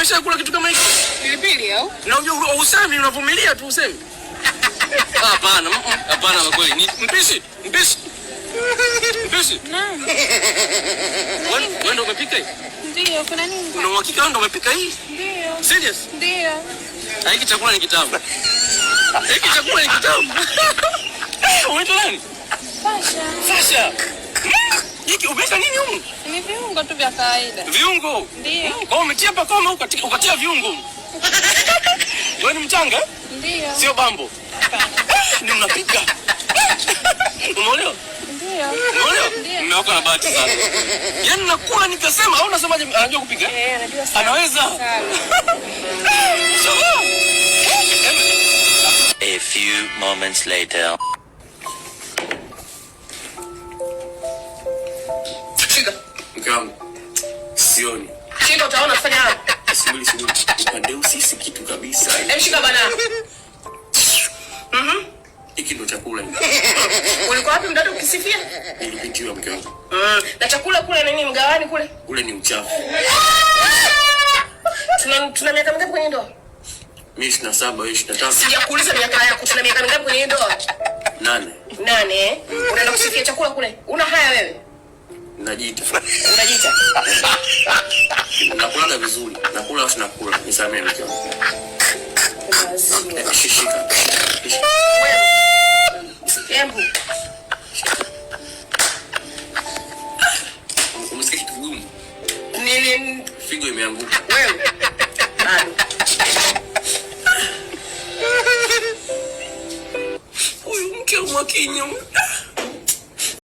umeshakula kitu kama hiki? Pilipili au? Na unajua usemi unavumilia tu usemi. Hapana, hapana kwa kweli. Ni mpishi. Naam. Wewe ndio umepika hii? Ndio, kuna nini? Una uhakika wewe ndio umepika hii? Ndio. Serious? Ndio. Hiki chakula ni kitamu. Hiki chakula ni kitamu. Unaitwa nani? Sasha. Hiki umeweka nini humu? Ni viungo tu vya kawaida. Viungo? Ndio. Kwa umetia hapa kama ukatia viungo. Wewe ni mchanga? Ndio. Sio bambo. Ni mnapika. Umeelewa? Ndio. Umeelewa? Mmeweka na bahati sana. Yaani nakula nikasema au unasemaje anajua kupika? Anajua sana. Anaweza. A few moments later. Shika. Mkangu. Sioni. Shika utaona fanya hapo. Sibuli. Upande usisi kitu kabisa. Shika bana. Hiki ndo chakula hivi. Ulikuwa wapi mdada ukisifia? Nilipitiwa mke wangu. Na chakula kule nini mgawani kule? Ule ni uchafu. Tuna miaka mingapi kwenye ndoa? Mimi 27, wewe 25. Sijakuuliza miaka yako. Tuna miaka mingapi kwenye ndoa? 8. Unaenda kusifia chakula kule. Una haya wewe? Najiita. Unajiita? Nakula vizuri. Nakula au sinakula? Nisamee mke wangu. Shika. Embu. Umesikia kitu gumu? Nini? Figo imeanguka. Wewe. Bado. Huyu mke wa kinyo.